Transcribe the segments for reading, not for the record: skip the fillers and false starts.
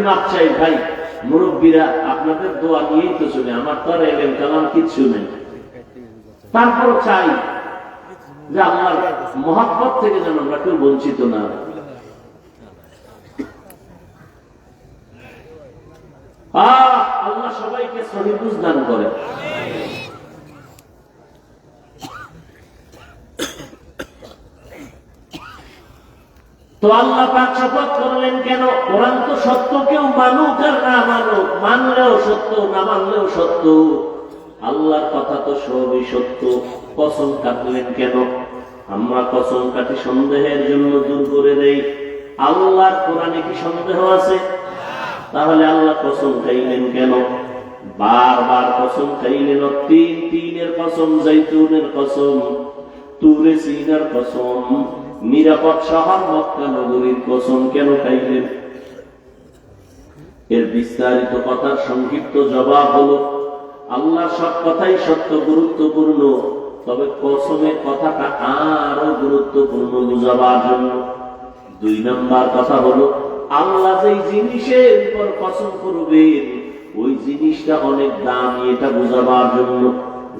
মাপ চাই ভাই, মুরব্বীরা আপনাদের দোয়া নিয়েই তো চলে, আমার তো আর এলেম কালাম কিচ্ছু নেই। তারপর চাই যে আল্লাহর মহব্বত থেকে যেন আমরা কেউ বঞ্চিত না। আল্লাহ সবাইকে সহিহ বুঝ দান করে। তো আল্লাহ পাক শপথ করলেন কেন? কোরআন তো সত্য, কেউ মানুক আর না মানুক, মানলেও সত্য না মানলেও সত্য, আল্লাহর কথা তো সবই সত্য। কসম কাটলেন কেন? আমরা কসম কাটি সন্দেহের জন্য, দূর করে দেই। আল্লাহর কোরআনে কি সন্দেহ আছে? তাহলে আল্লাহ কসম খাইলেন কেন? বারবার কসম খাইলেন। তিনের কসম, জাইতুনের কসম, তুরে সিনার কসম, নিরাপদ শহর মক্কা নগরীর কসম কেন খাইলেন? এর বিস্তারিত কথার সংক্ষিপ্ত জবাব হলো, আল্লাহ সব কথাই সত্য, গুরুত্বপূর্ণ, তবে কসমের কথাটা আরো গুরুত্বপূর্ণ বুঝাবার জন্য। 2 নম্বর কথা হলো, আল্লাহ যেই জিনিসের উপর কসম করবেন ওই জিনিসটা অনেক দামি, এটা বুঝাবার জন্য।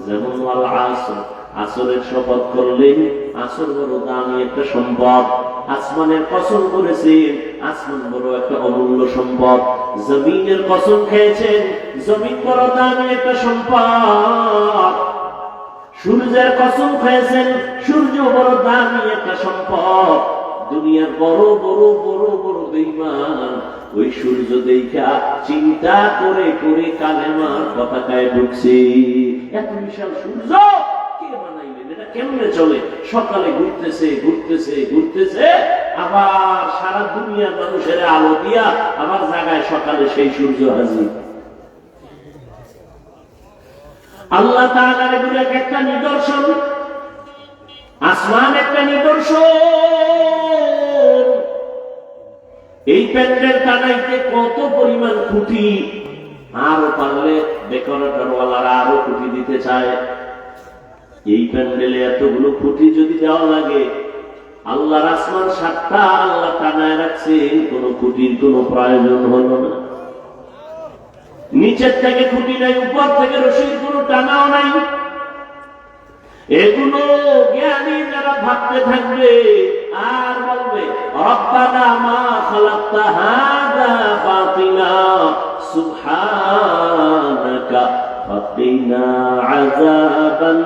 যেমন আল আসর, আসরের শপথ করলেন, আসর বড় দামি একটা সম্পদ। আসমানের কসম করেছেন, আসমান বড় একটা অমূল্য সম্পদ। জমিনের কসম খেয়েছেন, জমিন বড় দামি একটা সম্পদ। সূর্যের কসম খেয়েছেন, সূর্য বড় দামি একটা সম্পদ। দুনিয়ার বড় বড় বড় বড় বেঈমান ওই সূর্য দেখা চিন্তা করে করে কালেমার পতাকায় ঢুকছে। এত বিশাল সূর্য কে বানাইলেন? এটা কেমনে চলে? সকালে ঘুরতেছে ঘুরতেছে ঘুরতেছে, আবার সারা দুনিয়ার মানুষের আলো দিয়া আবার জায়গায় সকালে সেই সূর্য হাজির। আল্লাহ তাআলার এগুলো একটা নিদর্শন, আসমান একটা নিদর্শন। এই প্যান্ডেল টানাইতে কত পরিমাণ খুঁটি, আরো পারলে ডেকোরেটরওয়ালারা আরো খুঁটি দিতে চায়। এই প্যান্ডেলে এতগুলো খুঁটি যদি দেওয়া লাগে, আল্লাহর আসমান 7টা আল্লাহ টানায় রাখছেন, কোন খুঁটির কোন প্রয়োজন হলো না। নিচের থেকে খুঁটি নাই, উপর থেকে রশির কোন টানাও নাই। এগুলো জ্ঞানী যারা ভাবতে থাকবে আর বলবে, রব্বানা মা খালাকতা হাযা বাতিলা সুবহানাকা ফাকিনা আযাবান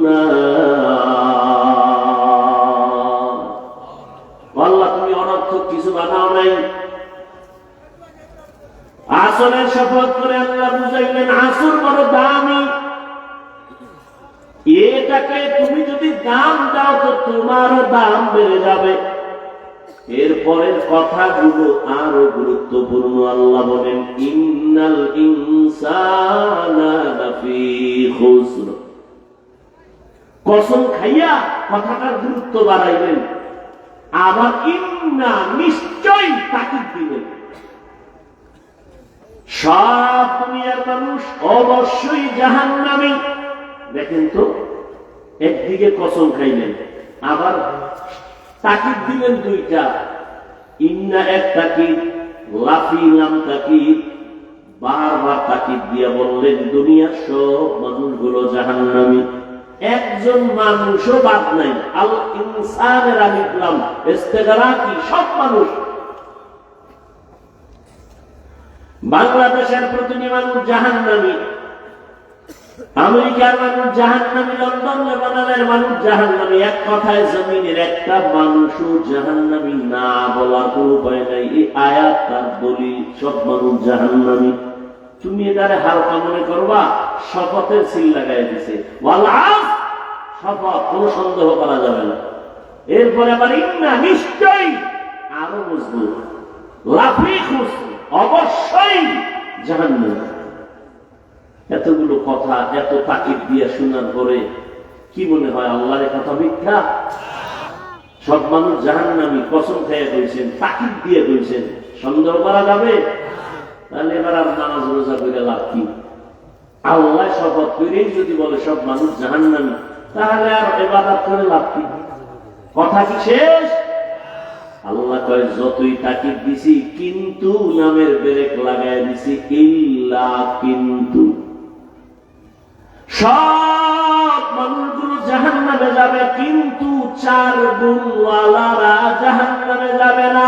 নার। আল্লাহ তুমি অনর্থক কিছু বানাও নাই। আসরের শপথ করে আল্লাহ বুঝাইলেন, আসর বড় দামি, এটাকে তুমি যদি দাম দাও তো তোমারও দাম বেড়ে যাবে। এরপরের কথাগুলো আরো গুরুত্বপূর্ণ। আল্লাহ বলেন, ইন্নাল ইনসানা লাফি খুসর। কসম খাইয়া কথাটার গুরুত্ব বাড়াইলেন, আবার ইন্না নিশ্চয়ই তাকিদ দিলেন। সব দুনিয়ার মানুষ অবশ্যই জাহান্নামী। দেখেন তো, একদিকে কসম খাইলেন, আবার তাকিদ দিলেন 2টা। ইন্না এক তাকিদ, লাফি নাম তাকিদ। বারবার তাকিদ দিয়া বললেন দুনিয়ার সব মানুষগুলো জাহান্নামী, একজন মানুষও বাদ নাই। আল ইনসানের আলিফলাম ইস্তেগরাকি, সব মানুষ। বাংলাদেশের প্রতিটি মানুষ জাহান্নামী, আমেরিকার মানুষ জাহান্নামী, লন্ডন লেবাননের মানুষ জাহান্নামী। এক কথায় জমিনের একটা মানুষও জাহান্নামী না বলার কোনো উপায় নাই। এই আয়াত তার দলিল, সব মানুষ জাহান্নামী। তুমি এটারে হালকা মনে করবা, শপথের সিল লাগাই দিছে, শপথ, কোনো সন্দেহ করা যাবে না। এরপরে আবার ইন্না নিশ্চয়ই, আরো মজবুত, লাফি খুসর, অবশ্যই জাহান্নামী। এতগুলো কথা এত তাকিদ দিয়ে শোনার পরে কি মনে হয় আল্লাহর কথা মিথ্যা? সব মানুষ জাহান্নামী, কসম খেয়ে কইছেন, তাকিদ দিয়ে কইছেন, সন্দেহ করা যাবে? তাহলে এবার আর নামাজ রোজা করে লাভ কি? আল্লাহ শপথ করেই যদি বলে সব মানুষ জাহান্নামী, তাহলে আর ইবাদত করে লাভ কি? কথা কি শেষ? আল্লাহ কয় যতই তাকিদ দিছি কিন্তু নামের ব্রেক লাগাই দিছি, ইল্লা কিন্তু। সব মানুষগুলো জাহান্নামে যাবে, কিন্তু 4 গুণওয়ালারা জাহান্নামে যাবে না।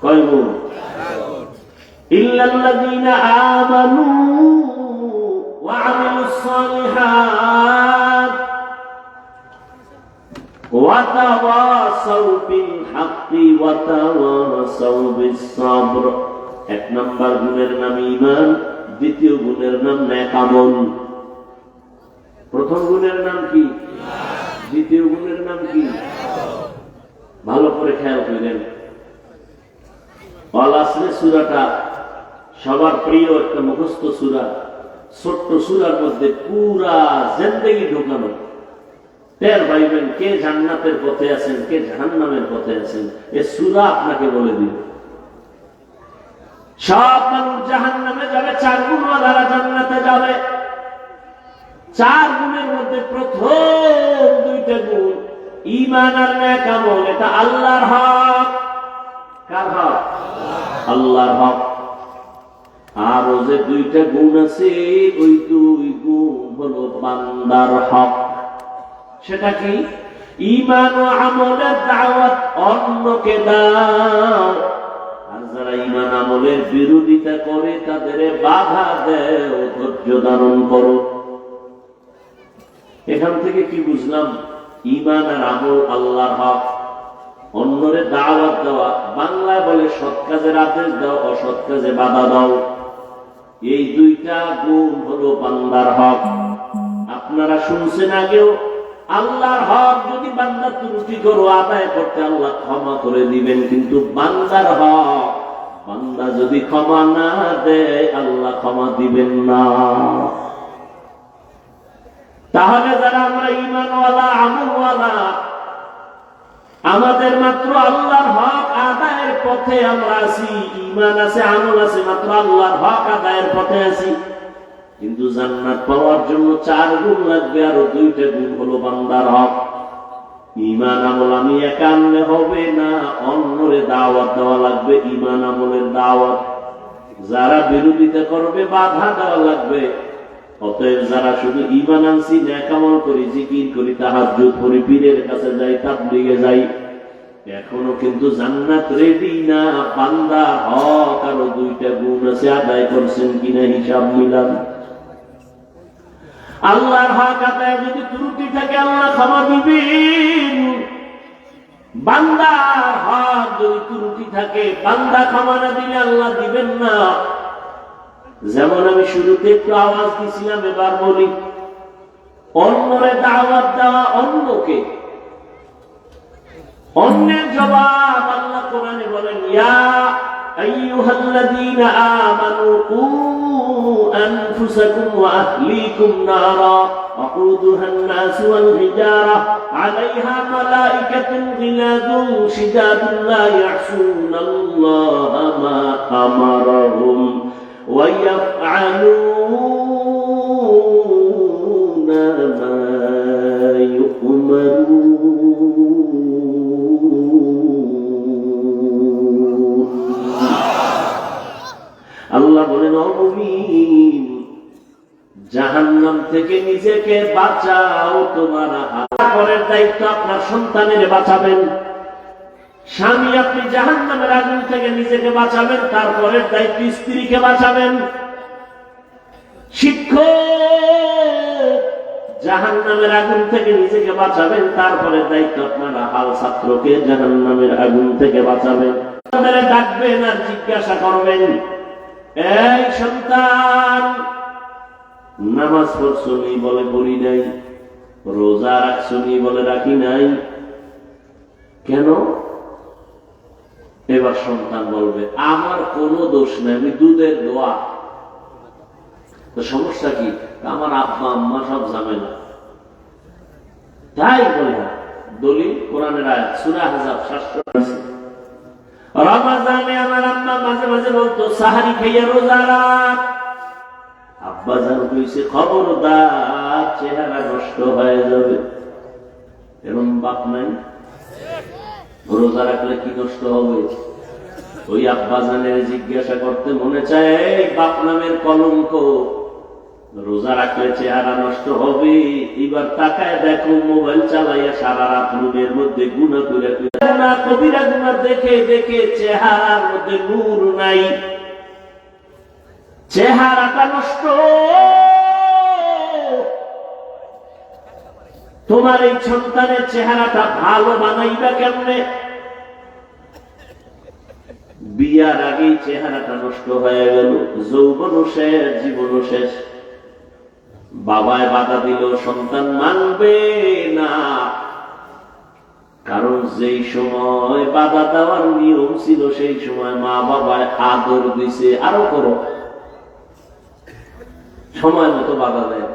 কয় গুণ? ইল্লাল্লাযীনা আমানু ওয়া আমিলুস সালিহাত ওয়া তাওয়াসাউ বিল হাক্কি ওয়া তাওয়াসাউ বিস সাবর। 1 নম্বর গুণের নাম ঈমান, দ্বিতীয় গুণের নাম নেক আমল। প্রথম গুণের নাম কি? দ্বিতীয় গুণের নাম কি? ভালো করে খেয়াল করেন। আল আসর সূরাটা সবার প্রিয় একটা মুখস্থ সূরা। ছোট্ট সূরার মধ্যে পুরা জিন্দেগি ঢোকানো। টের পাইবেন কে জান্নাতের পথে আছেন, কে জাহান্নামের পথে আছেন। এই সূরা আপনাকে বলে দিবে। সব মানুষ জাহান্নামে যাবে, 4 গুণওয়ালারা জান্নাতে যাবে। 4 গুণের মধ্যে প্রথম 2টা গুণ ঈমান আর নেক আমল। এটা আল্লাহর হক। কার হক? আল্লাহর হক। আর ও যে 2টা গুণ আছে, ওই 2 গুণ হলো বান্দার হক। সেটা কি? ঈমান ও আমলের দাওয়াত অন্যকে দাও, আর যারা ঈমান আমলের বিরোধিতা করে তাদের বাধা দেও, ধৈর্য ধারণ করো। এখান থেকে কি বুঝলাম? ঈমান আর আমল আল্লাহর হক, অন্যরে দাওয়াত দেওয়া। বাংলায় বলে সৎ কাজের আদেশ দাও, অসৎ কাজে বাধা দাও। এই 2টা গুণ হলো বান্দার হক। আপনারা শুনছেন আগেও, আল্লাহর হক যদি বান্দা ত্রুটি করো আদায় করতে আল্লাহ ক্ষমা করে দিবেন, কিন্তু বান্দার হক বান্দা যদি ক্ষমা না দেয় আল্লাহ ক্ষমা দিবেন না। তাহলে যারা আমরা ঈমানওয়ালা আমলওয়ালা, আমাদের মাত্র আল্লাহর হক আদায়ের পথে আমরা আছি। ঈমান আছে, আমল আছে, মাত্র আল্লাহর হক আদায়ের পথে আছি। কিন্তু জান্নাত পাওয়ার জন্য 4 গুণ লাগবে, আর 2টা গুণ হলো বান্দার হক। ঈমান আমল আমি একা আনলে হবে না, অন্যরে দাওয়াত দেওয়া লাগবে। ঈমান আমলের দাওয়াত। যারা বিরোধিতা করবে বাধা দেওয়া লাগবে। অতএব যারা শুধু ঈমান আনছি, নেক আমল করি, জিকির করি, তাহাজ্জুদ করি, পীরের কাছে যাই, তাবলীগে যাই, এখনো কিন্তু জান্নাত রেডি না। বান্দা হক আর 2টা গুণ আছে, আদায় করছেন কিনা হিসাব মিলান। আল্লাহর হক আদায় যদি ত্রুটি থাকে আল্লাহ ক্ষমা দিবেন। বান্দার হক যদি ত্রুটি থাকে, বান্দা ক্ষমা না দিলে আল্লাহ দিবেন না। যেমন আমি শুরুতে একটু আওয়াজ দিছিলাম, এবার বলি, অন্যরে দাওয়াত দেওয়া, অন্যকে, অন্যের জবাব আল্লাহ কোরআনে বলেন, ইয়া আইয়ুহাল্লাযীনা আমানু কু আনফুসাকুম ওয়া আহলিকুম নারা ওয়াকুদুহান নাস ওয়াল হিজারা আলাইহা মালাইকাতুন গিলাদুন শিদাদুন লা ইয়াসুনাল্লাহা মা আমারাহুম ওয়া ইয়াফআলুনা মা ইউমারুন। আল্লাহ বলেন, ও মুমিন, জাহান্নাম থেকে নিজেকে বাঁচাও। তোমার পরের দায়িত্ব আপনার সন্তানের বাঁচাবেন। স্বামী, আপনি জাহান্নামের আগুন থেকে নিজেকে বাঁচাবেন, তারপরের দায়িত্ব স্ত্রীকে বাঁচাবেন। শিক্ষক, জাহান্নামের আগুন থেকে নিজেকে বাঁচাবেন, তারপরে দায়িত্ব আপনারা হাল ছাত্রকে জাহান্নামের আগুন থেকে বাঁচাবেন। ডাকবেন আর জিজ্ঞাসা করবেন, এই সন্তান, নামাজ পড়ছো নি? বলে পড়ি নাই। রোজা রাখছো নি? বলে রাখি নাই। কেন? এবার সন্তান বলবে, আমার কোনো দোষ নাই, আমি দুধের দোয়া। তো সমস্যা কি? আমার আব্বা আম্মা সব ঝামেলা। তাই বলে দলিল কোরআনের আয়াত, সূরা আহজাব 700। রমজানে আমার আম্মা মাঝে মাঝে বলতো, সাহারি খাইয়া রোজা রাখ। আব্বা জান কইছে, খবরদার, চেহারা নষ্ট হয়ে যাবে। এরকম বাপ নাই? রোজা রাখলে কি নষ্ট হবে? ওই আব্বাজানের জিজ্ঞাসা করতে মনে চায়, এই বাপ নামের কলঙ্ক, রোজা রাখলে চেহারা নষ্ট হবে? এবার তাকায় দেখো, মোবাইল চালাইয়া সারা রাত রুমের মধ্যে গুনাহ করে না, কবিরা গুনাহ দেখে দেখে চেহারার মধ্যে নূর নাই, চেহারাটা নষ্ট। তোমার এই সন্তানের চেহারাটা ভালো বানাইবা কেমনে? বিয়ার আগেই চেহারাটা নষ্ট হয়ে গেল, যৌবনও শেষ, জীবনও শেষ। বাবায় বাধা দিল, সন্তান মানবে না, কারণ যেই সময় বাধা দেওয়ার নিয়ম ছিল সেই সময় মা বাবায় আদর দিছে, আরো করো, সময় মতো বাধা দেয়।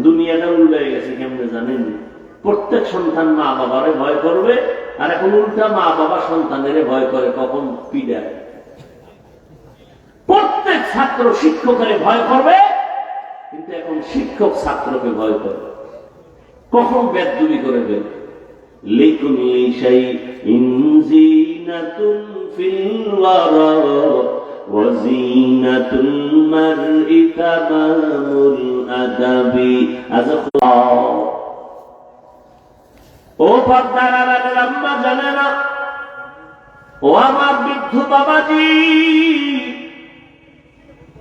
দুনিয়াটা উল্টে গেছে কেমনে জানেন? প্রত্যেক সন্তান মা বাবারে ভয় করবে, আর এখন উল্টা মা বাবা সন্তানের ভয় করে কখন পিড়ায়। প্রত্যেক ছাত্র শিক্ষকের ভয় করবে, কিন্তু এখন শিক্ষক ছাত্রকে ভয় করে কখন বেদবি করে ফেলবে। লিকুল্লি শাইইন যিনাতুন ফিল ওয়ারা ওয়া যিনাতুল মারই তামামুল আদাবি। ও পর্দার আড়ালের আম্মা জানে না, ও আমার বৃদ্ধ বাবাজি,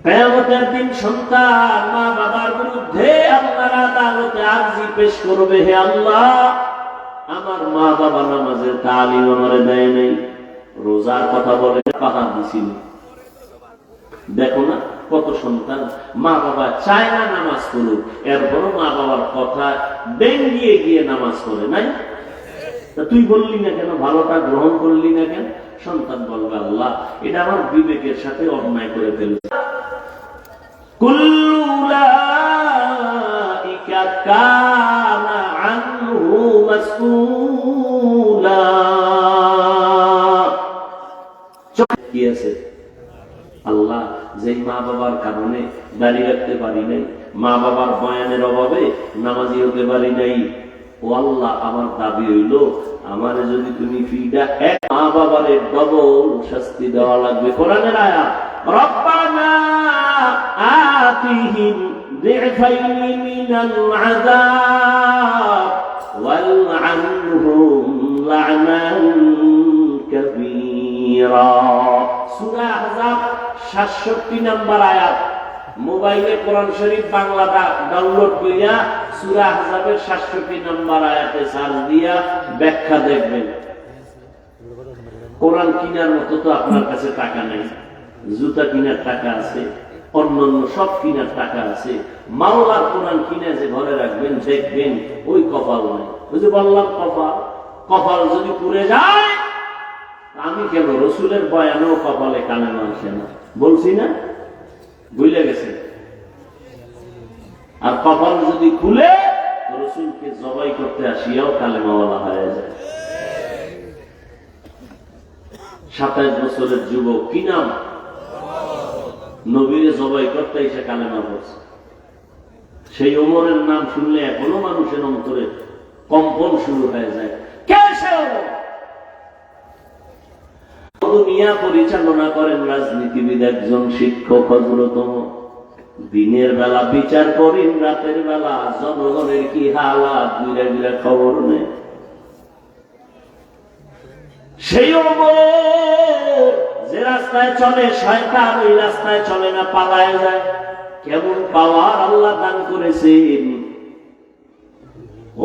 কিয়ামতের দিন সন্তান মা বাবার বিরুদ্ধে আল্লাহর আদালতে আরজি পেশ করবে, হে আল্লাহ, আমার মা বাবা নামাজের তালিম আমারে দেয় নাই, রোজার কথা বলে পাহাড় দিছিল। দেখো না কত সন্তান মা বাবা চায় না নামাজ পড়ুক, এরপরও মা বাবার কথা ডেঙ্গিয়ে গিয়ে নামাজ পড়ে নাই। তুই বললি না কেন, ভালোটা গ্রহণ করলি না কেন? সন্তান বলবে, আল্লাহ, এটা আমার বিবেকের সাথে অন্যায় করে ফেলছে। কুল্লু উলাইকা কানা আনহু মাসউলা। কি আছে? আল্লাহ, যে মা বাবার কারণে দাঁড়িয়ে রাখতে পারি নাই, মা বাবার বয়ানের অভাবে নামাজি হতে পারি নাই, ও আল্লাহ, আমার দাবি হইল, আমারে যদি তুমি ফিডা এক মা বাবারে ডবল শাস্তি দেওয়া লাগবে। কোরআনের আয়াত, রব্বানা আতিহিম যিফাইনি মিনাল আযাব ওয়ালআনহুম লা'নান কাবীরা। সূরা আহজাব 67 নম্বর আয়াত। মোবাইলে কোরআন শরীফ বাংলাটা ডাউনলোড করিয়া সূরা আহজাবের 67 নম্বর আয়াতে সার্চ দিয়া ব্যাখ্যা দেখবেন। কোরআন কিনার মতো তো আপনার কাছে টাকা নাই, জুতা কিনার টাকা আছে, অন্যান্য সব কিনার টাকা আছে, মাওলার কোরআন কিনে যে ঘরে রাখবেন, দেখবেন ওই কপাল নাই। ওই যে বললাম কপাল, কপাল যদি পুড়ে যায়, আমি কেন রসুলের বয়ানেও কপালে কালেমা আসে না, বলছি না? বুঝলে গেছে? আর কপাল যদি খুলে, রসুলকে জবাই করতে আসিয়াও কালেমাওয়ালা হয়ে যায়। 27 বছরের যুবক, কি নাম? নবীরে জবাই করতে এসে কালেমা পড়ছে। সেই ওমরের নাম শুনলে এখনো মানুষের অন্তরে কম্পন শুরু হয়ে যায়। কে সে ওমর? দুনিয়া পরিচালনা করেন রাজনীতিবিদ, একজন শিক্ষক, হযরতম। দিনের বেলা বিচার করেন, রাতের বেলা জনগণের কি হালাত বিরা বিরা খবর নেই। সেই ওমর যে রাস্তায় চলে শয়তান, ওই রাস্তায় চলে না, পালায় যায়। কেমন পাওয়ার আল্লাহ দান করেছেন।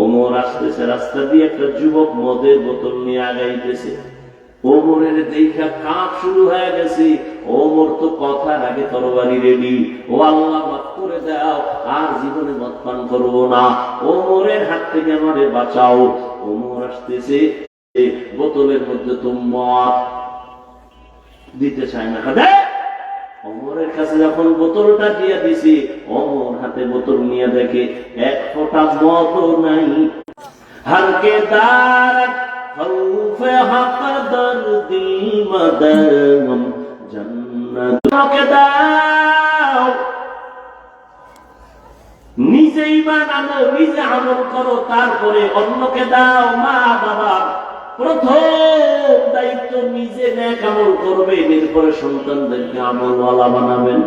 ওমর আসতেছে রাস্তা দিয়ে, একটা যুবক মদের বোতল নিয়ে আগাইতেছে। ওমরের দেখা কাঁপ শুরু হয়ে গেছে। ওমর তো কথার আগে তরবারি রেডি, ও আল্লাহ মাফ করে দাও, আর জীবনে মদ পান করবো না, ওমরের হাত থেকে আমারে বাঁচাও। ওমর আসতেছে, বোতলের মধ্যে তো মদ দিতে চায় না। ওমরের কাছে যখন বোতলটা দিয়ে দিছি, ওমর হাতে বোতল নিয়ে দেখে এক ফোঁটা মদও নাই। হারকে দার খৌফে হক দর্দি মদম জান্নাতকে দাও। নিজে ঈমান আনো, নিজে আমল করো, তারপরে অন্যকে দাও। মা বাবা প্রথম দায়িত্ব নিজে নেক আমল করবেন, এরপরে সন্তানদেরকে আমলওয়ালা বানাবেন।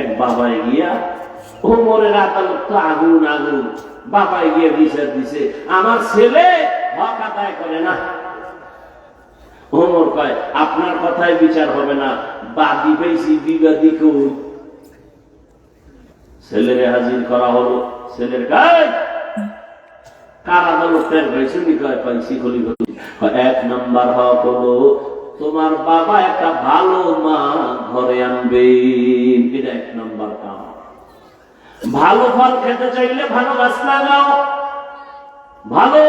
এক বাবায় গিয়া ওমরের আদালত তো আগুন আগুন, বাবায় গিয়ে বিচার দিছে, আমার ছেলে হক আদায় করে না। ওমর কয়, আপনার কথায় বিচার হবে না, বাদী পেয়েছি, বিবাদী কেউ। ছেলেরে হাজির করা হলো, ছেলের গায়ে কার আদালত টের পাইছি? কয় পাইছি। খলি এক নাম্বার হক হলো তোমার বাবা একটা ভালো মা ঘরে আনবে, এটা এক নাম্বার কাম। ভালো ফল খেতে চাইলে ভালো গাছ লাগাও, ভালো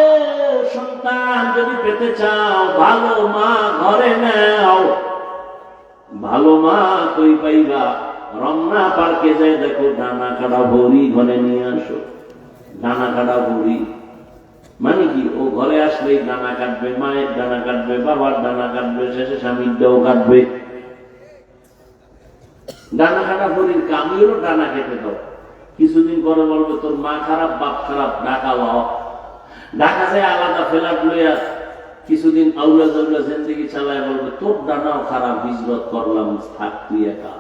সন্তান যদি পেতে চাও ভালো মা ঘরে নাও। ভালো মা কই পাইবা? রমনা পার্কে যাই দেখো ডানা কাটা ভরি ঘরে নিয়ে আসো। ডানা কাটা ভরি মানে কি? ও ঘরে আসলেই ডানা কাটবে, মায়ের ডানা কাটবে, বাবার ডানা কাটবে, শেষে স্বামীর দেও কাটবে। ডানা কাটা ভরির কামই হলো ডানা কেটে দাও। কিছুদিন পরে বলবে তোর মা খারাপ, বাপ খারাপ, ঢাকা লও। ঢাকা যায় আলাদা ফ্ল্যাট লইয়া কিছুদিন আউলা জাউলা জিন্দেগি চালায়, বলবে তোর ডানাও খারাপ, হিজরত করলাম, থাক তুই একা।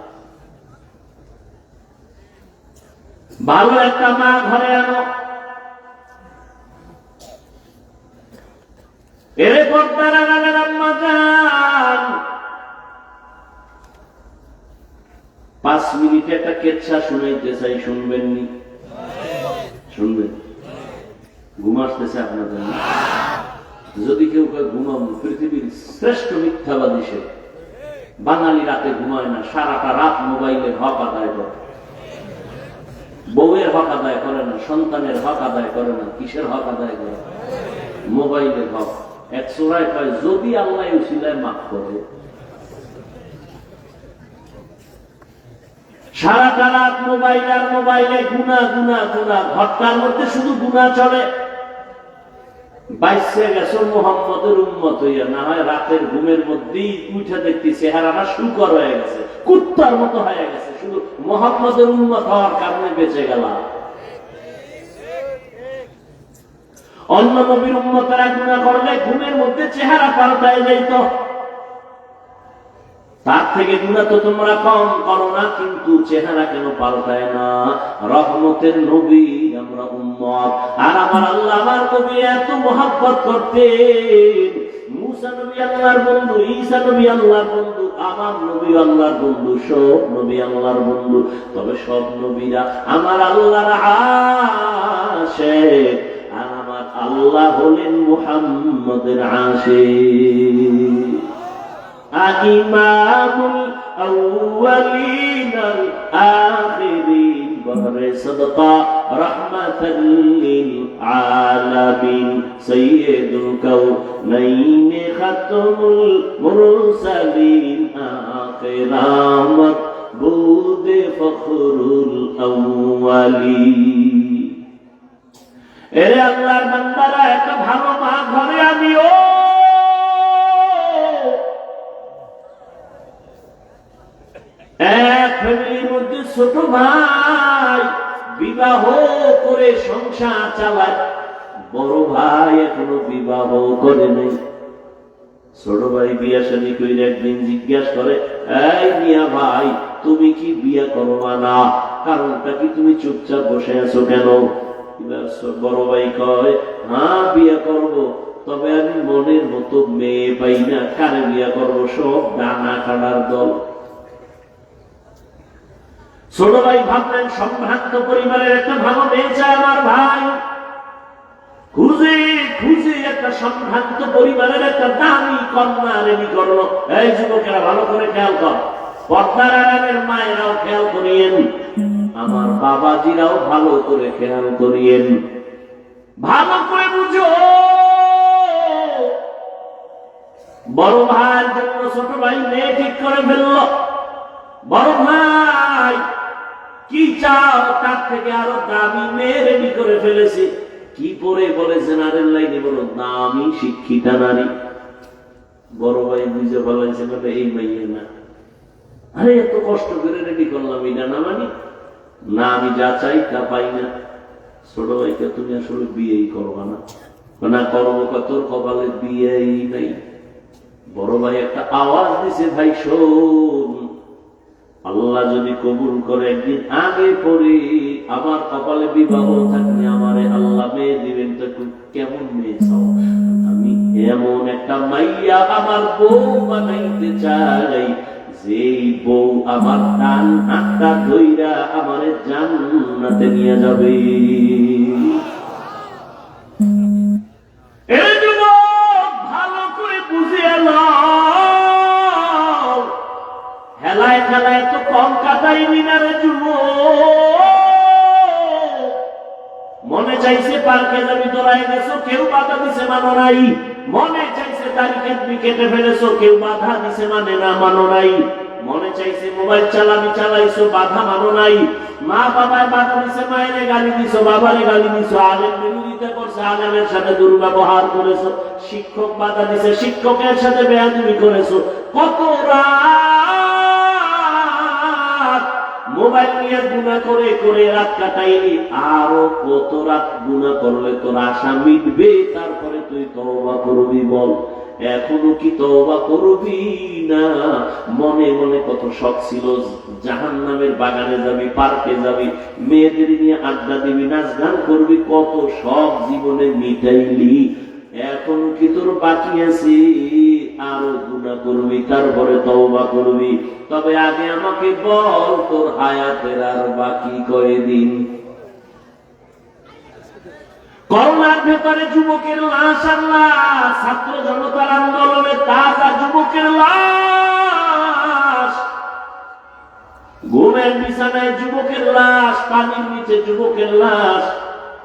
ভালো একটা মা ঘরে আনো। এরে পর্দার আড়ালের আম্মা জান, 5 মিনিটে একটা কেচ্ছা শুনাইতে চাই, শুনবেন নি? শুনবেন? ঘুম আসতেছে আপনাদের? যদি কেউ ঘুমাবো, পৃথিবীর শ্রেষ্ঠ মিথ্যাবাদী সে। বাঙালি রাতে ঘুমায় না, সারাটা রাত মোবাইলের হক আদায় করে। বউয়ের হক আদায় করে না, সন্তানের হক আদায় করে না। কিসের হক আদায় করে? মোবাইলের হক। এক সূরায় কয় যদি আল্লাহ উসিলায় মাফ করে। সারাটা রাত মোবাইল আর মোবাইলে গুনাহ গুনাহ গুনাহ, ঘরটার মধ্যে শুধু গুনাহ চলে। বাইসে গেছো মুহাম্মদের উম্মত হইয়া, না হয় রাতের ঘুমের মধ্যেই উঠে দেখতে চেহারাটা শুকর হয়ে গেছে, কুত্তার মতো হয়ে গেছে, শুধু মুহাম্মদের উম্মত হওয়ার কারণে বেঁচে গেলাম। অন্য নবীর উম্মতেরা গুনাহ করলে ঘুমের মধ্যে চেহারা পাল্টায় যাইত। তার থেকে গুনাহ তো তোমরা কম করো না, কিন্তু চেহারা কেন পাল্টায় না? রহমতের নবী আমরা উম্মত, আর আমার আল্লাহ আমার নবী এত মহব্বত করতেন। মুসা নবী আল্লাহর বন্ধু, ঈসা নবী আল্লাহর বন্ধু, আমার নবী আল্লাহর বন্ধু, সব নবী আল্লাহর বন্ধু। তবে সব নবীরা আমার আল্লাহর আশিক, আর আমার আল্লাহ হলেন মুহাম্মদের আশিক। ইমামুল আউয়ালিনাল আখিরিন, বহরে সাদকা রাহমাতাল লিল আলামিন, সাইয়্যিদুল কাউনাইন খাতমুল মুরসালিন, আখিরামত বুদে ফখরুল আউয়ালিন। এরে আল্লাহর বান্দারা, একটা ভালো মা ঘরে আনিও। এক ফ্যামিলির মধ্যে ছোট ভাই বিবাহ করে সংসার চালায়, বড় ভাই এখনো বিবাহ করে নাই। ছোট ভাই বিয়া শাদী করে একদিন জিজ্ঞাসা করে, এই মিয়া ভাই, তুমি কি বিয়া করবা না? কারণটা কি? তুমি চুপচাপ বসে আছো কেন? বড় ভাই কয়, হ্যাঁ বিয়া করব, তবে আমি মনের মতো মেয়ে পাই না। কারে বিয়া করবো? সব ডানা কাটার দল। ছোট ভাই ভাবলেন সম্ভ্রান্ত পরিবারের একটা ভালো মেয়ে চায় আমার ভাই। খুঁজে খুঁজে একটা সম্ভ্রান্ত পরিবারের একটা দামি কন্যা রেডি করলো। এই যুবকেরা ভালো করে খেয়াল কর, পর্দার আড়ালের মায়েরাও খেয়াল করিয়েন, আমার বাবাজিরাও ভালো করে খেয়াল করিয়েন, ভালো করে বুঝো। বড় ভাইয়ের জন্য ছোট ভাই মেয়ে ঠিক করে ফেলল। বড় ভাই কি চাও? তার থেকে আরো দামি মেয়ে রেডি করে ফেলেছে। কি পরে? বলে জেনারেল লাইনে বড় দামি শিক্ষিতা নারী। বড় ভাই বুঝে ফেলাইছে, বলে এই মাইয়ে না। আরে এত কষ্ট করে রেডি করলাম, এটা না মানি না, আমি যা চাই তা পাই না। ছোট ভাইকে তুমি আসলে বিয়েই করবা না। না করবো, তোর কপালে বিয়েই নাই। বড় ভাই একটা আওয়াজ দিছে, ভাই শোন, আল্লাহ যদি কবুল করে একদিন আগে পড়ি আমার কপালে বিবাহ থাকলে আমারে আল্লাহ মেয়ে দিবেন, তো কেমন মেয়ে চাও? আমি এমন একটা মাইয়া আমার বউ বানাইতে চাই, যেই বউ আমার ডান হাতটা ধইরা আমারে জান্নাতে নিয়ে যাবে। এই যুবক ভালো করে বুঝিয়ে নাও, হেলায় খেলায় তো কম কাটাইনি না রে যুবক। মনে চাইছে পার্কে যাবি, তোরাই গেছো, কেউ বাধা দিছে মানো নাই। মনে চাইছে তারিখে তুমি কেটে ফেলেছো, কেউ বাধা দিছে মানে না, মানো নাই। মনে চাইছে মোবাইল চালাবি, চালাইছো, বাধা মানো নাই। মা বাবায় বাধা দিছে, মায়েরে গালি দিছো, বাবারে গালি দিছো। আলেম বিরোধিতা করছে, আলেমের সাথে দুর্ব্যবহার করেছো। শিক্ষক বাধা দিছে, শিক্ষকের সাথে বেয়াদবি করেছো। কত রাত মোবাইল নিয়ে গুনাহ করে করে রাত কাটাইনি, আরো কত রাত গুনাহ করলে তোর আশা মিটবে? তারপরে তুই তওবা করবি, বল এখনো কি তওবা করবি না? মনে মনে কত শখ ছিল, জাহান্নামের বাগানে যাবি, পার্কে যাবি, মেয়েদের নিয়ে আড্ডা দিবি, নাচ গান করবি, কত শখ জীবনে মিটাইলি। এখন কি তোর বাকি আছে? আরো গুনাহ করবি, তারপরে তওবা করবি। তবে আগে আমাকে বল, তোর হায়াতের আর বাকি কয়দিন? করোনার ভেতরে যুবকের লাশ, আল্লাহ ছাত্র জনতার আন্দোলনে তাজা যুবকের লাশ, ঘুমের বিছানায় যুবকের লাশ, পানির নিচে যুবকের লাশ।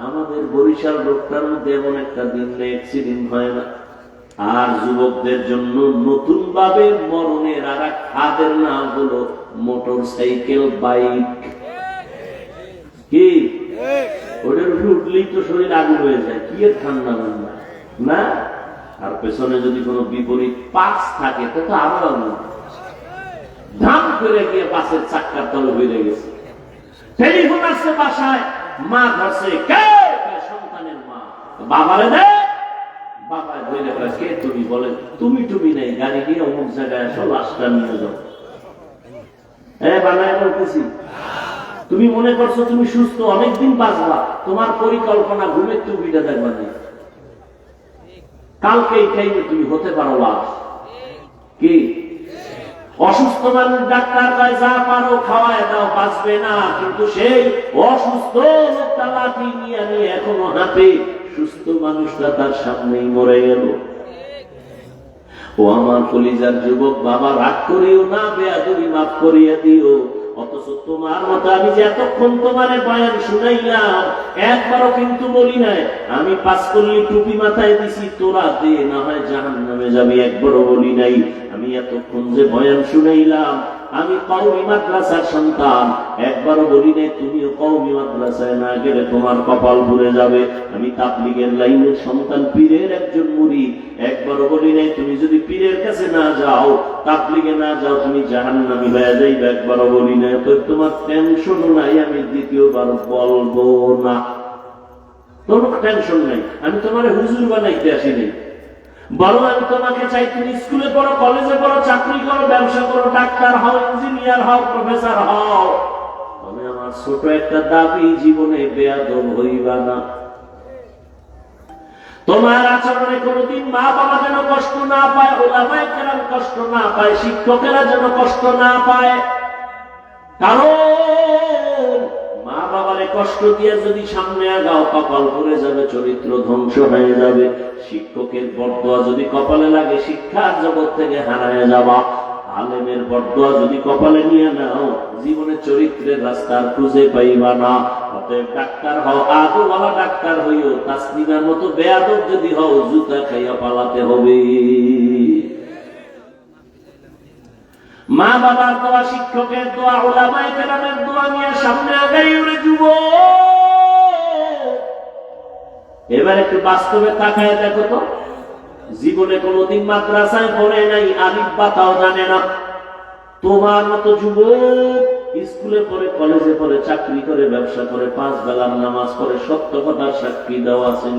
আমাদের বরিশাল রোডটার মধ্যে এমন একটা দিন অ্যাক্সিডেন্ট হয় না। আর যুবকদের জন্য নতুন ভাবে মরণের আর এক খাদের নাম হলো মোটর সাইকেল, বাইক। কি ওটার উপরে উঠলেই তো শরীর আগুন হয়ে যায়, কি এর ঠান্ডা মান্না না? আর পেছনে যদি কোনো বিপরীত পাশ থাকে তো আরো আগুন, ধাম করে গিয়ে পাশের চাক্কার তলে বেড়ে গেছে। টেলিফোন আসছে বাসায়, মা ধরছে, কে? সন্তানের মা। বাবারে দে, বাবায় ধরে বলে, কে তুমি? বলে তুমি তুমি নেই, গাড়ি নিয়ে অমুক জায়গায় আসো, লাশটা নিয়ে যাও। বানায় বলতেছি, তুমি মনে করছো তুমি সুস্থ, অনেকদিন বাঁচবা, তোমার পরিকল্পনা ঘুমের টুপিটা দেখবা নেই, কালকে এই টাইমে তুমি হতে পারো লাশ। কি অসুস্থ মানুষ ডাক্তার কয় যা পারো খাওয়ায় দাও, বাঁচবে না। কিন্তু সেই অসুস্থ লোকটা লাঠি নিয়ে নিয়ে এখনো হাঁটে, সুস্থ মানুষটা তার সামনেই মরে গেল। ও আমার কলিজার যুবক, বাবা রাগ করিও না, বেয়াদবি মাফ করিয়া দিও। অথচ তোমার মতো আমি যে এতক্ষণ তোমারে বয়ান শুনাইলাম, একবারও কিন্তু বলি নাই আমি পাস করলি টুপি মাথায় দিছি, তোরা দে না হয় জাহান্নামে যাবি, একবারও বলি নাই। আমি এতক্ষণ যে বয়ান শুনাইলাম, আমি কওমি মাদ্রাসার সন্তান, একবারও বলি নাই তুমিও কওমি মাদ্রাসায় না গেলে তোমার কপাল ভরে যাবে। আমি তাবলীগের লাইনের সন্তান, পীরের একজন মুরিদ, একবারও বলি নাই তুমি যদি পীরের কাছে না যাও, তাবলীগে না যাও, তুমি জাহান্নামী হয়ে যাইবে, একবারও বলি নাই। তো তোমার টেনশন নাই, আমি দ্বিতীয়বার বলবো না, কোনো টেনশন নাই। আমি তোমার হুজুর বানাইতে আসি নাই, বরং আমি তোমাকে চাই তুমি স্কুলে পড়ো, কলেজে পড়ো, চাকরি করো, ব্যবসা করো, ডাক্তার হও, ইঞ্জিনিয়ার হও, প্রফেসর হও। তবে আমার ছোট একটা দাবি, জীবনে বেয়াদব হইবা না। তোমার আচরণে কোনদিন মা বাবা যেন কষ্ট না পায়, ওলামায়ে কেরাম কষ্ট না পায়, শিক্ষকেরা যেন কষ্ট না পায়। কারণ মা বাবারে কষ্ট দিয়ে যদি সামনে আগাও, কপাল পড়ে যাবে, চরিত্র ধ্বংস হয়ে যাবে। শিক্ষকের বরদোয়া যদি কপালে লাগে, শিক্ষার জগৎ থেকে হারায় যাবা। আলেমের বরদোয়া যদি কপালে নিয়ে নাও, জীবনে চরিত্রের রাস্তা খুঁজে পাইবা না। অতএব ডাক্তার হও, আদওয়ালা ডাক্তার হইও, তাসলিমার মতো বেয়াদব যদি হও, জুতা খাইয়া পালাতে হবে। মা বাবার দোয়া, শিক্ষকের দোয়া, উলামায়ে কেরামের দোয়া নিয়ে সামনে আগাই ওরে যুবক। এবার একটু বাস্তবে তাকায় দেখো তো, জীবনে কোনদিন মাদ্রাসায় পড়ে নাই, আলিফ বা তাও জানে না। তোমার মতো যুবক স্কুলে পড়ে, কলেজে পড়ে, চাকরি করে, ব্যবসা করে, 5 বেলার নামাজ পড়ে, সত্য কথার সাক্ষী দেওয়া আছেন।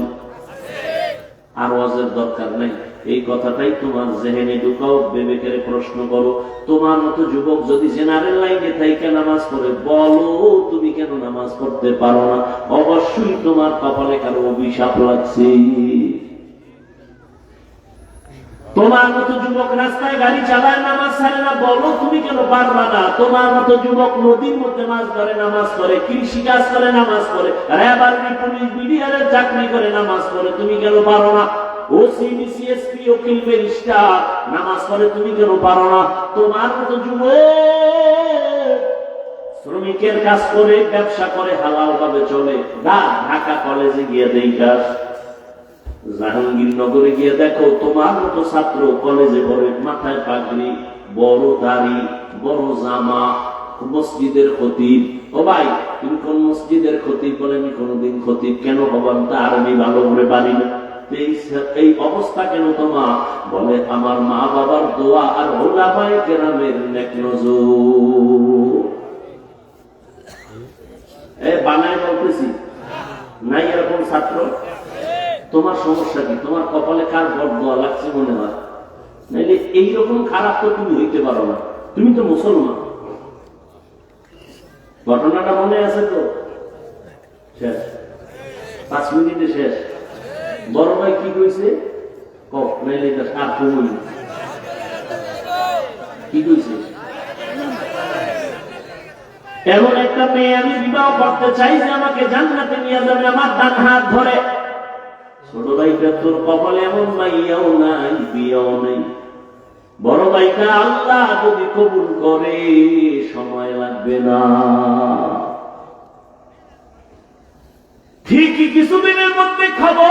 আর ওয়াজের দরকার নেই। এই কথাটাই তোমার জেহেনে ঢুকাও, বিবেকের প্রশ্ন করো। তোমার মতো যুবক যদি জেনারেল লাইনে থেকে নামাজ পড়ে, বলো তুমি কেন নামাজ পড়তে পারো না? অবশ্যই তোমার কপালে কারো অভিশাপ লাগছে। তোমার মতো যুবক রাস্তায় গাড়ি চালায়, নামাজ ছাড়ে না, বলো তুমি কেন পারবা না? তোমার মতো যুবক নদীর মধ্যে মাছ ধরে নামাজ পড়ে, কৃষি কাজ করে নামাজ পড়ে, র্যাব, পুলিশ, বিডিআরের চাকরি করে নামাজ পড়ে, তুমি কেন পারো না? ওসি, সিএসপি, উকিল, ব্যারিস্টার নামাজ পড়ে, তুমি কেন পারো না? তোমার মতো যুবক শ্রমিকের কাজ করে, ব্যবসা করে, হালাল ভাবে চলে, ঢাকা কলেজে গিয়ে দেখা, জাহাঙ্গীরনগরে গিয়ে দেখো, তোমার মতো ছাত্র কলেজে পড়ে, মাথায় পাগড়ি, বড় দাড়ি, বড় জামা, মসজিদের খতিব। ও ভাই, তুমি কোন মসজিদের খতিব? বলে আমি কোনদিন খতিব কেন হবাম, তার আমি ভালো করে পারি না। এই অবস্থা কেন তোমার? বলে আমার মা বাবার দোয়া আর ওলামায়ে কেরামের নেক নজর। বানায় বলতেছি নাই এরকম ছাত্র? তোমার সমস্যা কি? তোমার কপালে কার বরদোয়া লাগছে মনে হয়? নাইলে এইরকম খারাপ তো তুমি হইতে পারো না, তুমি তো মুসলমান। ঘটনাটা মনে আছে তো? শেষ 5 মিনিটে শেষ। বড় ভাই কি কইছে? নাইলে আর কমই কি কইছে? এমন একটা মেয়ে আমি বিবাহ করতে চাই যে আমাকে জান্নাতে নিয়ে যাবে আমার ডান হাত ধরে। ছোট ভাইটা তোর কপালে এমন মাইয়াও নাই, বিয়াও নেই। বড় ভাইটা আল্লাহ যদি কবুল করে সময় লাগবে না, ঠিকই কিছুদিনের মধ্যে খাবো।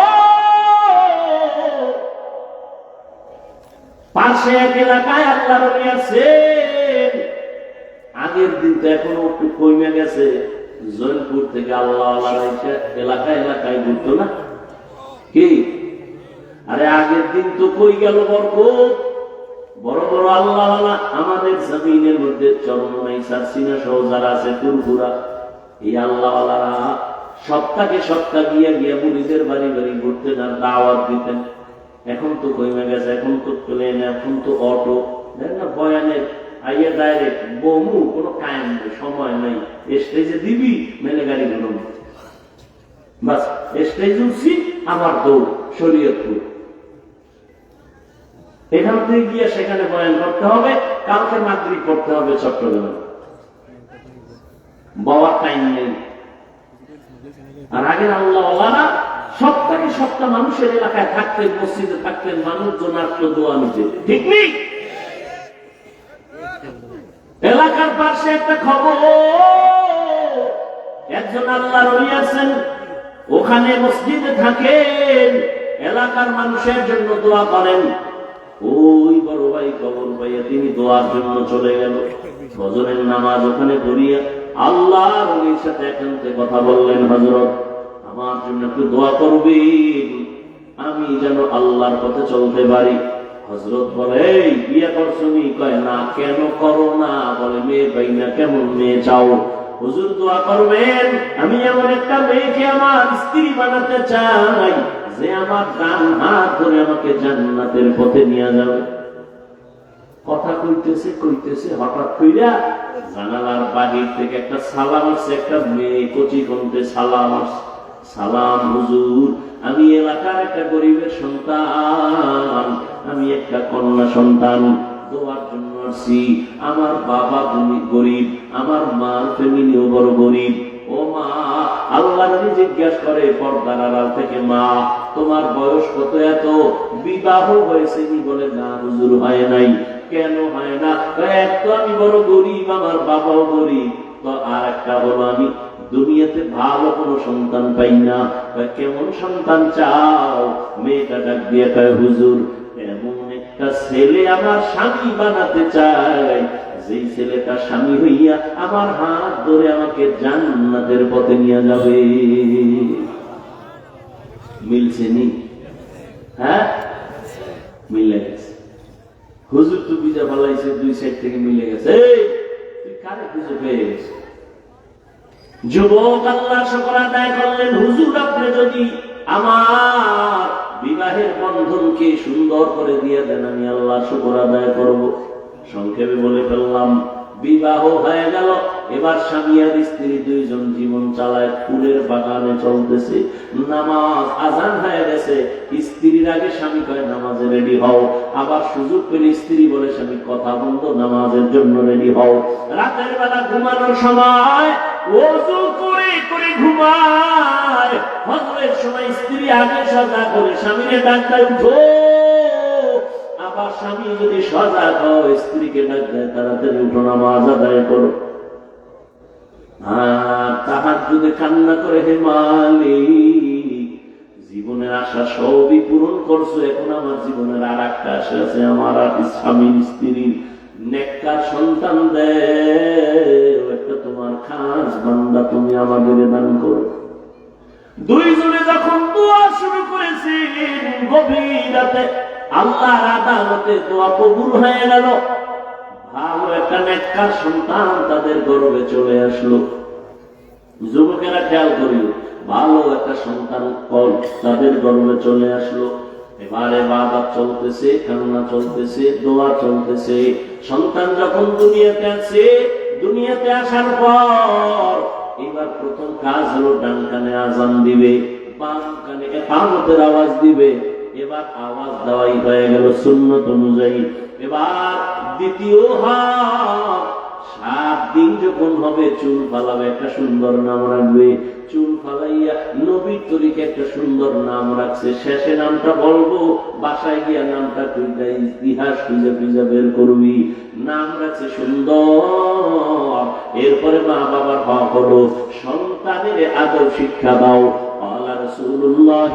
পাশে এক এলাকায় আল্লাহ রবি আছে, আগের দিন তো এখনো একটু কমে গেছে। জয়পুর থেকে আল্লাহ এলাকায় এলাকায় ঘুরতো না কি? আরে আগের দিন তো কই গেল বরকত? বড় বড় আল্লাহ আমাদের জমিনের মধ্যে চরমনাইসার সিনা সহ যারা আছে পুরপুরা, এই আল্লাহওয়ালারা সপ্তাহে সপ্তাহ গিয়া গিয়া মুরিদের বাড়ি বাড়ি ঘুরতেন আর দাওয়াত দিতেন। এখন তো কমে গেছে, এখন তো প্লেন, এখন তো অটো, দেখ না বয়ানের আইয়া ডাইরেক্ট বমু, কোনো কায়েম নেই, সময় নেই। স্টেজে দিবি মেলে গাড়ি গুলো বাস, স্টেজ উঠছি আমার দৌড় শরীয়তপুর। এখান থেকে গিয়ে সেখানে বয়ান করতে হবে, কালকে মাগরিব পড়তে হবে চট্টগ্রামে, বাবার টাইম নেই। আর আগের আল্লাহওয়ালারা সপ্তাহে সপ্তাহ মানুষের এলাকায় থাকতেন, মসজিদে থাকতেন, মানুষজন আসলো দোয়া নিতে, ঠিক নেই? এলাকার পাশে একটা খবর, একজন আল্লাহর ওলি আছেন, ওখানে মসজিদে থাকেন, এলাকার মানুষের জন্য দোয়া করেন। ওই বড় ভাই খবর পাইয়া তিনি দোয়ার জন্য চলে গেল। ফজরের নামাজ ওখানে পড়িয়া আল্লাহর ওলির সাথে একান্তে কথা বললেন, হযরত আমার জন্য একটু দোয়া করবেন, আমি যেন আল্লাহর পথে চলতে পারি। হযরত বলে, এই বিয়ে করছো নি? কয় না। কেন করো না? বলে মেয়ে পাই না। কেমন মেয়ে চাও? হুজুর দোয়া করবেন, আমি এমন একটা মেয়েকে আমার স্ত্রী বানাতে চাই যে আমার ডান হাত ধরে আমাকে জান্নাতের পথে নিয়ে যাবে। কথা কইতেছে কইতেছে, হঠাৎ কইরা জানালার বাহির থেকে একটা সালাম আসছে। একটা মেয়ে কচি কণ্ঠে সালাম আসছে, সালাম হুজুর, আমি এলাকার একটা গরিবের সন্তান, আমি একটা কন্যা সন্তান, দোয়ার জন্য আসছি। আমার বাবা গরিব, আমার মার ফ্যামিলিও বড় গরিব। ও মা, আল্লাহ নবী জিজ্ঞাসা করে পর্দার আড়াল থেকে, মা তোমার বয়স কত? এত বিবাহ হয়েছে কি? বলে না হুজুর, হয় নাই। কেন হয় না? এক তো আমি বড় গরিব, আমার বাবাও গরিব, তো আর একটা হলো আমি দুনিয়াতে ভালো কোনো সন্তান পাই না। কেমন সন্তান চাও? মেয়েটা ডাক দিয়ে কয়, হুজুর এমন একটা ছেলে আমার স্বামী বানাতে চাই, যেই ছেলেটা স্বামী হইয়া আমার হাত ধরে আমাকে জান্নাতের পথে নিয়ে যাবে। মিলছে নি? হ্যাঁ, মিলে গেছে। হুজুর তো বিজা ভালাইছে, দুই সাইড থেকে মিলে গেছে। তুই কারে খুঁজে পেয়ে গেছে? যুবক আল্লাহ শুকর আদায় করলেন, হুজুর আপনি যদি আমার বিবাহের বন্ধনকে সুন্দর করে দিয়ে দেন, আমি আল্লাহ শুকর আদায় করব। সংক্ষেপে বলে ফেললাম, বিবাহ হয়ে গেল, এবার স্বামী আর স্ত্রী দুইজন জীবন চালায়, ফুলের বাগানে চলতেছে। নামাজ আজান হয়ে গেছে, স্ত্রীর আগে স্বামী কয় নামাজে রেডি হও, আবার সুযোগ পেলে স্ত্রী বলে স্বামী কথা বন্ধ, নামাজের জন্য রেডি হও। রাতের বেলা ঘুমানোর সময় ওযু করে করে ঘুমায়, ফজরের সময় স্ত্রী আগে সাজা করে স্বামীকে ডাক দেয় উঠো, আবার স্বামী যদি সজাগ হয় স্ত্রীকে ডাক দেয় তাড়াতাড়ি উঠো নামাজ আদায় করো। আর তাহাজ্জুদে কান্না করে, হে মালিক, জীবনের আশা সবই পূরণ করছো, এখন আমার জীবনের আর একটা আশা আছে, আমার আর স্বামী স্ত্রীর নেককার সন্তান দেও, একটা তোমার খাস বান্দা তুমি আমাদের দান করো। দুইজনে যখন দোয়া শুরু করেছে, গভীর রাতে আল্লাহর আদালতে দোয়া কবুল হয়ে গেল, ভালো একটা নেককার সন্তান তাদের গর্ভে চলে আসলো। যুবকেরা খেয়াল করিও, ভালো একটা সন্তান তাদের গর্ভে চলে আসলো। এবারে ইবাদত চলতেছে, কান্না চলতেছে, দোয়া চলতেছে। সন্তান যখন দুনিয়াতে আসে, দুনিয়াতে আসার পর এবার প্রথম কাজ হলো ডান কানে আজান দিবে, বাম কানে ইকামতের আওয়াজ দিবে। এবার আওয়াজ দেওয়াই হয়ে গেল সুন্নত অনুযায়ী। এবার দ্বিতীয় হাত, 7 দিন যখন হবে চুল ফালাবে, একটা সুন্দর নাম রাখবে। চুল ফালাইয়া নবীর তরিকে একটা সুন্দর নাম রাখছে, শেষে নামটা বলবো, বাসায় গিয়া নামটা খুঁজে ইতিহাস খুঁজে খুঁজে বের করবি। নাম রাখছে সুন্দর। এরপরে মা বাবার হক হলো সন্তানের আদব শিক্ষা দাও। আল্লাহ রাসূলুল্লাহ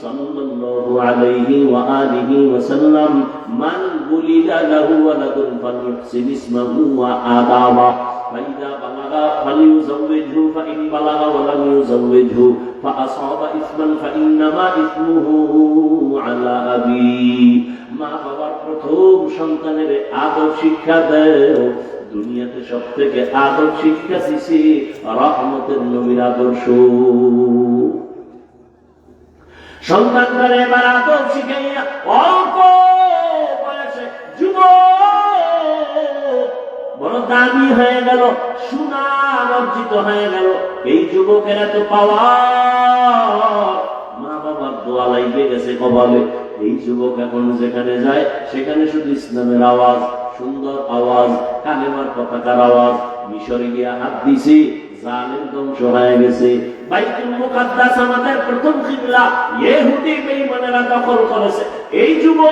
সাল্লাল্লাহু আলাইহি ওয়া আলিহি ওয়া সাল্লাম, মান বুলিদা লাহু ওয়ালাদুন ফালইহসিন ইসমাহু ওয়া আদাবা, ফাইদা বালাগা ফালিউযাওবিজহু, ফাইন বালাগা ওয়া লাম ইউযাওবিজহু ফাআসাবা ইসমান ফাইন্নামা ইসমুহু আলা আবি। মা বাবার প্রথম সন্তানের আদব শিক্ষা দেও। দুনিয়াতে সবথেকে আদব শিক্ষা দিছে রহমতের নবীর আদর্শ। সন্তানদের এবার আদব শিখাইয়া অল্প বয়সে যুবক বড় দামি হয়ে গেল, সুনাম অর্জিত হয়ে গেল। এই যুবকের এত পাওয়ার, মা বাবার দোয়া লাইগে গেছে কপালে। এই যুবক এখন যেখানে যায় সেখানে শুধু ইসলামের আওয়াজ, সুন্দর আওয়াজ, কালেমার পতাকার আওয়াজ। মিশরে গিয়া হাত দিছে, জালেম ধ্বংস হয়ে গেছে। বাইতুল মুকাদ্দাস আমাদের প্রথম কিবলা, ইহুদি বেঈমানেরা দখল করেছে। এই যুবক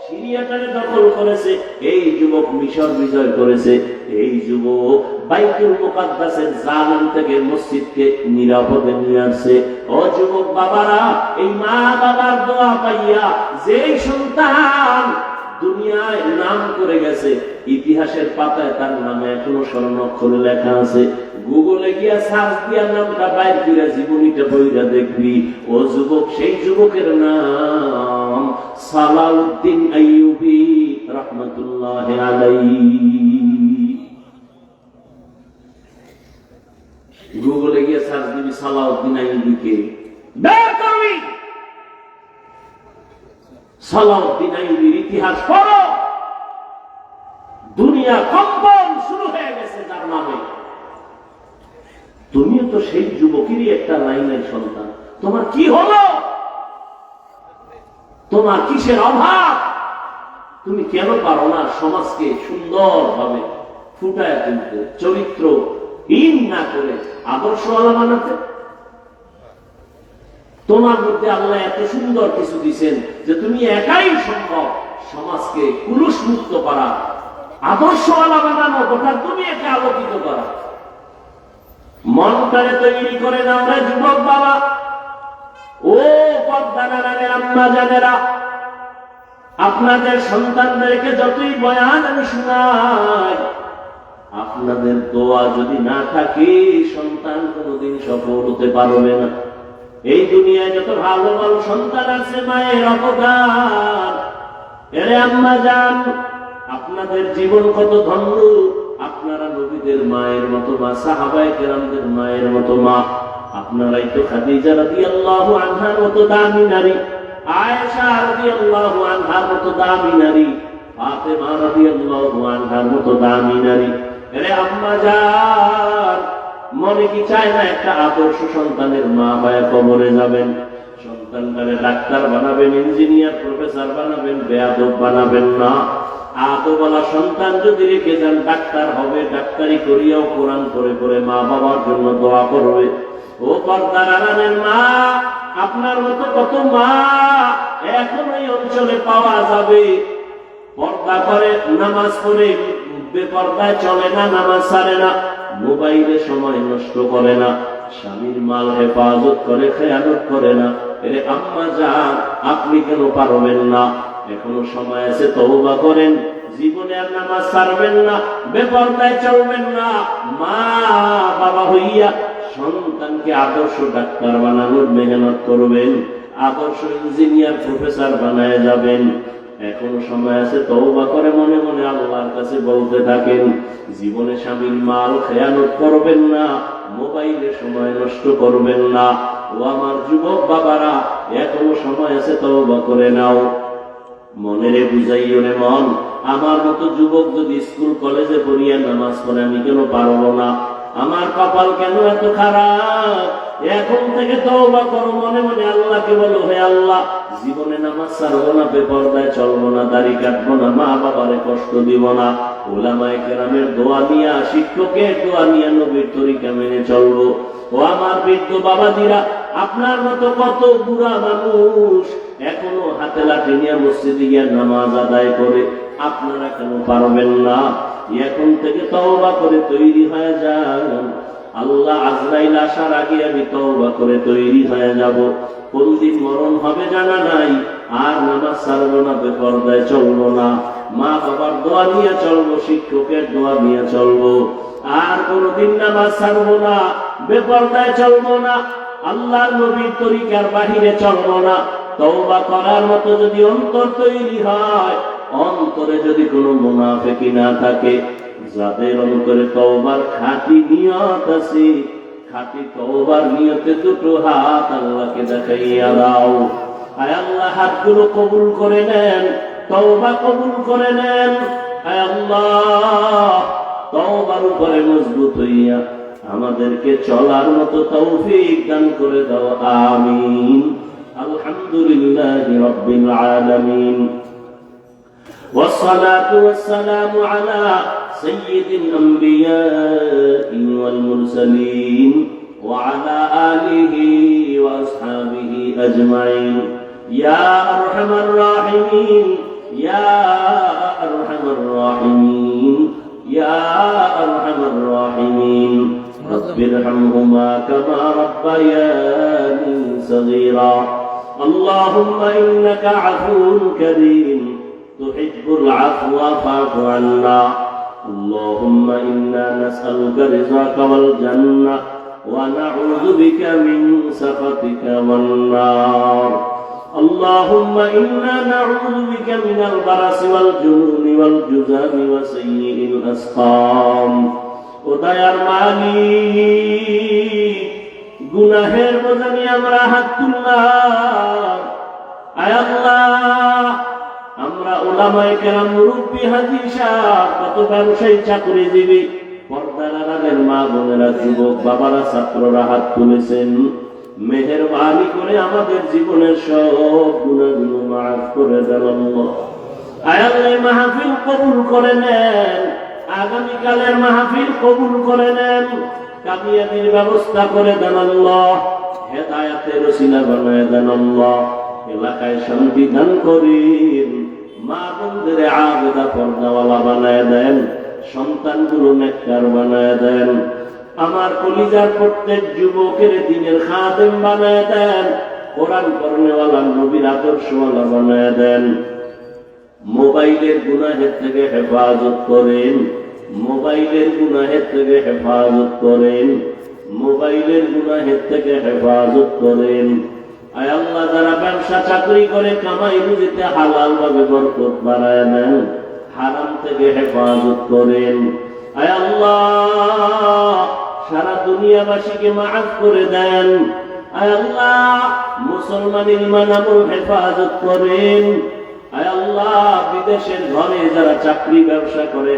সিরিয়াটাকে দখল করেছে, এই যুবক মিশর বিজয় করেছে। এই যুবক বাইতুল মুকাদ্দাসের জালেম থেকে মসজিদকে নিরাপদে নিয়ে আসছে। ও যুবক বাবারা, এই মা বাবার দোয়া পাইয়া যেই সন্তান দুনিয়ায় নাম করে গেছে, ইতিহাসের পাতায় তার নামে এখনো স্বর্ণাক্ষরে লেখা আছে। গুগলে গিয়া সার্চ দিয়া নামটা বাইর করে জীবনীটা বইরা দেখবি। ও যুবক, সেই যুবকের নাম সালাউদ্দিন আইয়ুবী রাহমাতুল্লাহি আলাইহি। গুগলে গিয়া সার্চ দিবি সালাউদ্দিন আইয়ুবীকে, বের করবি। সালাউদ্দিন আইয়ুবীর ইতিহাস পড়ো, দুনিয়া কম্পন শুরু হয়ে গেছে তার নামে। তুমিও তো সেই যুবকেরই একটা লাইনের সন্তান। তোমার কি হলো? তোমার কিসের অভাব? তুমি কেন পারো না সমাজকে সুন্দরভাবে ফুটায় তুলতে, চরিত্র হীন না করে আদর্শওয়ালা বানাতে? তোমার মধ্যে আল্লাহ এত সুন্দর কিছু দিচ্ছেন যে তুমি একাই সম্ভব সমাজকে কুলুষ মুক্ত করা, আদর্শওয়ালা বানানো, গোটা তুমি একে আলোকিত করা। মনটারে তৈরি করে নাও রে যুবক বাবা। ও পর্দানারানের আম্মা জানেরা, আপনাদের সন্তানদেরকে যতই বয়ান আমি শোনাই, আপনাদের দোয়া যদি না থাকে সন্তান কোনোদিন সফল হতে পারবে না। এই দুনিয়ায় যত ভালো ভালো সন্তান আছে, মায়ের অবদান। এরে আম্মা জান, আপনাদের জীবন কত ধন্য। আপনারা নবীদের মায়ের মতো মা, সাহাবায়ে কেরামদের মায়ের মতো মা। আপনারাই তো খাদিজা রাদিয়াল্লাহু আনহার মতো দামি নারী, আয়েশা রাদিয়াল্লাহু আনহার মতো দামি নারী, ফাতেমা রাদিয়াল্লাহু আনহার মতো দামি নারী। আরে আম্মা জান, মনে কি চায় না একটা আদর্শ সন্তানের মা হয়ে কবরে যাবেন? সন্তানটারে ডাক্তার বানাবেন, ইঞ্জিনিয়ার, প্রফেসর বানাবেন, বেয়াদব বানাবেন না। আদবওয়ালা সন্তান যদি রেখে যান, ডাক্তার হবে, ডাক্তারি করিয়াও কোরআন পড়ে পড়ে মা বাবার জন্য দোয়া করবে। ও পর্দার আড়ালের মা, আপনার মতো কত মা এখন এই অঞ্চলে পাওয়া যাবে। পর্দা করে, নামাজ পড়ে, বেপর্দায় চলে না, নামাজ ছাড়ে না, মোবাইলে সময় নষ্ট করে না, স্বামীর মাল হেফাজত করে, খেয়ানত করে না। এরে আম্মা জান, আপনি কেন পারবেন না? এখনো সময় আছে, তওবা করেন। জীবনে আর নামাজ ছাড়বেন না, বেপরদায় চলবেন না। মা বাবা হইয়া সন্তানকে আদর্শ ডাক্তার বানানোর মেহনত করবেন, আদর্শ ইঞ্জিনিয়ার, প্রফেসর বানায় যাবেন। এখনো সময় আছে, তওবা করে মনে মনে আল্লাহর কাছে বলতে থাকেন। জীবনে স্বামীর মাল খেয়ানত করবেন না, মোবাইলে সময় নষ্ট করবেন না। ও আমার যুবক বাবারা, এখনো সময় আছে, তওবা করে নাও। মনেরে বুঝাইও রে মন, আমার মতো যুবক যদি স্কুল কলেজে পড়িয়া নামাজ পড়ে আমি কেন পারবো না? আমার কপাল কেন এত খারাপ? এখন থেকে তওবা করো, মনে মনে আল্লাহকে বলো, হে আল্লাহ, জীবনে নামাজ ছাড়বো না, বেপরদায় চলবো না, দাড়ি কাটবো না, মা বাবারে কষ্ট দিব না। উলামায়ে কেরামের দোয়া নিয়া, শিক্ষকের দোয়া নিয়া নবীর তরিকা মেনে চলবো। ও আমার বৃদ্ধ বাবাজিরা, আপনার মতো কত বুড়া মানুষ এখনো হাতে লাঠি নিয়ে মসজিদে গিয়ে নামাজ আদায় করে, আপনারা কেন পারবেন না? এখন থেকে তওবা করে তৈরি হয়ে যান। আল্লাহ আজরাইল আসার আগে আমি তওবা করে তৈরি হয়ে যাব। কোন দিন মরণ হবে জানা নাই। আর নামাজ ছাড়বো না, বেপরদায় চলবো না, মা বাবার দোয়া নিয়ে চলবো, শিক্ষকের দোয়া নিয়ে চলবো। আর কোনদিন নামাজ ছাড়বো না, বেপরদায় চলবো না, আল্লাহর নবীর তরিকার বাহিরে চলবো না। তওবা করার মতো যদি অন্তর তৈরি হয়, অন্তরে যদি কোনো মুনাফিকি না থাকে, যাদের অন্তরে তওবার খাঁটি নিয়ত আছে, খাঁটি তওবার নিয়তে দুটো হাত আল্লাহকে দেখাইয়া দাও। আয় আল্লাহ, হাতগুলো কবুল করে নেন, তওবা কবুল করে নেন। আয় আল্লাহ, তওবার উপরে মজবুত হইয়া আমাদেরকে চলার মতো তৌফিক দান করে দাও, আমিন। আলহামদুলিল্লাহি রাব্বিল আলামিন, والصلاة والسلام على سيد الأنبياء والمرسلين وعلى آله وأصحابه أجمعين. يا أرحم الراحمين، يا أرحم الراحمين، يا أرحم الراحمين. رب ارحمهما كما ربياني صغيرا. اللهم إنك عفو كريم تحب العفو فاعف عنا. اللهم إنا نسألك رضاك والجنة ونعوذ بك من سخطك والنار. اللهم إنا نعوذ بك من البرص والجنون والجذام وسيء الأسقام. উদয়ার মালিক, গুনাহের বোঝা নিয়ে আমরা হাত তুললাম। আয় আল্লাহ, আমরা উলামায়ে কেরাম, মুরব্বী, হাজী সাহেব, কত ব্যবসায়ী, চাকরিজীবী, পর্দার আড়ালের মা বোনেরা, যুবক বাবারা, ছাত্ররা হাত তুলেছেন। মেহেরবানি করে আমাদের জীবনের সব গুনাহগুলো মাফ করে দেন আল্লাহ। আয় আল্লাহ, মাহফিল কবুল করে নেন, আগামীকালের মাহফিল কবুল করে নেন, কামিয়াবির ব্যবস্থা করে দেন আল্লাহ, হেদায়েতের ওসিলা বানায় দেন আল্লাহ, এলাকায় শান্তি দান করেন, মা বোনদের আবেদা পর্দাওয়ালা বানায় দেন, সন্তানগুলো নেককার বানায় দেন, আমার কলিজার প্রত্যেক যুবকের দিনের খাদেম বানায় দেন, কোরআন পড়নেওয়ালা, নবীর আদর্শওয়ালা বানায় দেন। মোবাইলের গুনাহের থেকে হেফাজত করেন, মোবাইলের গুনাহের থেকে হেফাজত করেন, মোবাইলের গুনাহের থেকে হেফাজত করেন। আয় আল্লাহ, যারা ব্যবসা চাকরি করে কামাই রুজিতে হালাল ভাবে বরকত বাড়ায় নেন, হারাম থেকে হেফাজত করেন। আয় আল্লাহ, সারা দুনিয়াবাসীকে মাফ করে দেন। আয় আল্লাহ, মুসলমান ইমান আমল হেফাজত করেন। আয় আল্লাহ, বিদেশের ঘরে যারা চাকরি ব্যবসা করে